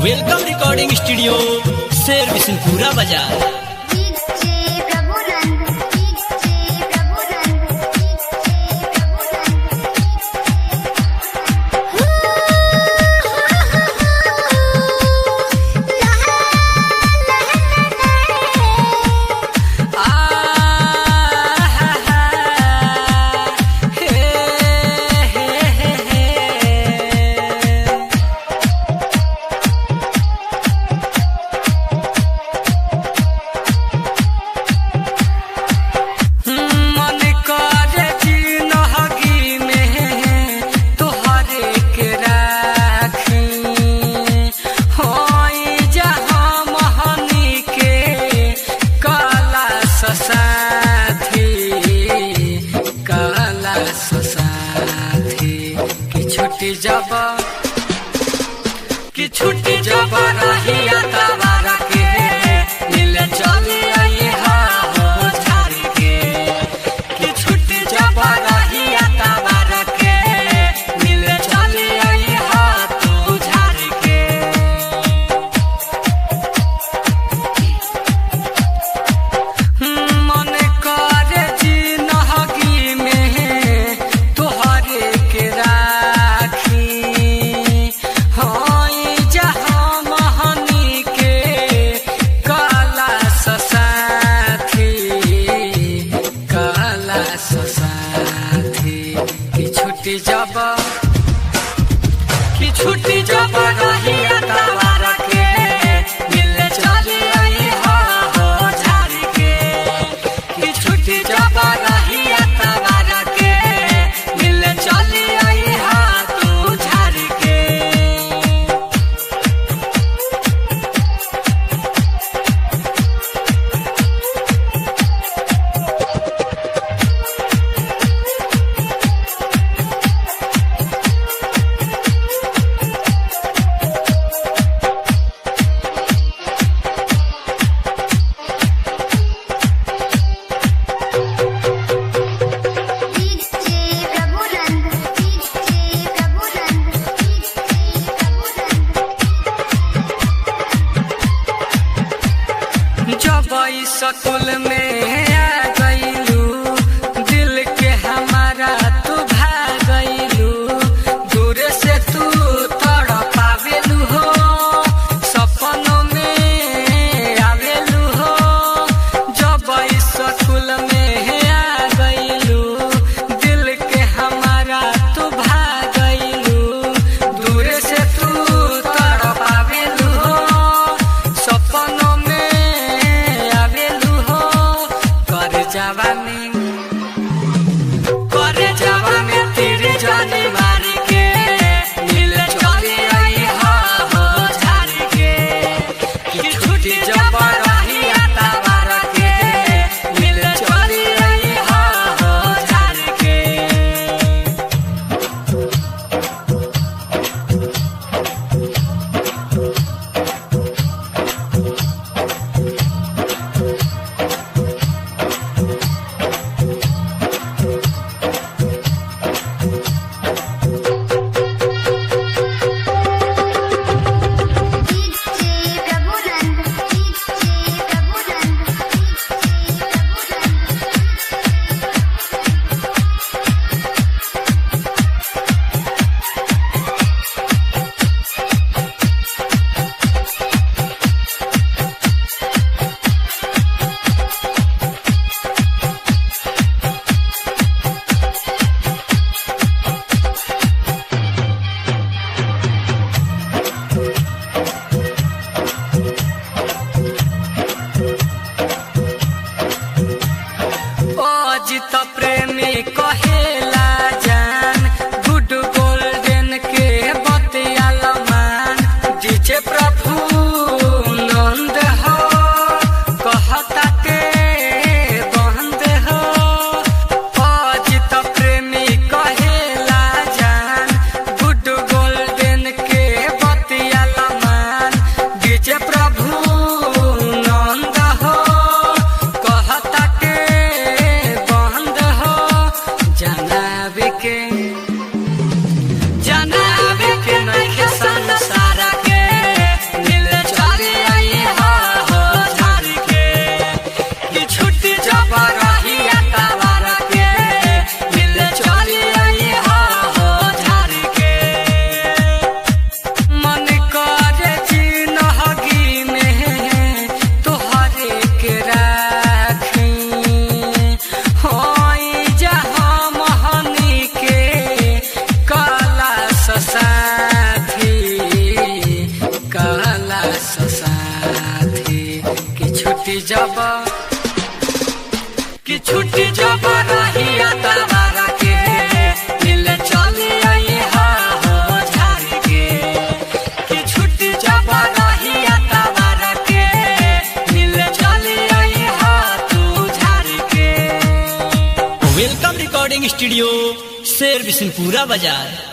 Welcome recording studio शेर बिशनपुरा बाजार। कि छुट्टी जब रहिया तबारा के मिले चली आई हो झाड़ी के कि छुट्टी जब रहिया तबारा के मिले चली आई हो तू झाड़ी के। मन करे जी नहगी में तोहरे के राखी छुट्टी जब रहिया तबारा के मिले चली आई हो झाड़ी के कि छुट्टी जब रहिया तबारा के मिले चली आई हो तू झाड़ी के। स्कूल में आ गईलू दिल के हमारा तू भागलू दूर से तू तड़पावेलू हो सपनों में आवेलू हो। जब स्कूल में आ गईलू दिल के हमारा तू भागलू दूर से तू तड़पावेलू हो सपनों में छुट्टी जब रहिया तवारा के मिल चली आई हो झाड़ के कि छुट्टी जब रहिया तवारा के मिल चली आई हो तू झाड़ के। वेलकम रिकॉर्डिंग स्टूडियो शेर बिशनपुरा बाजार।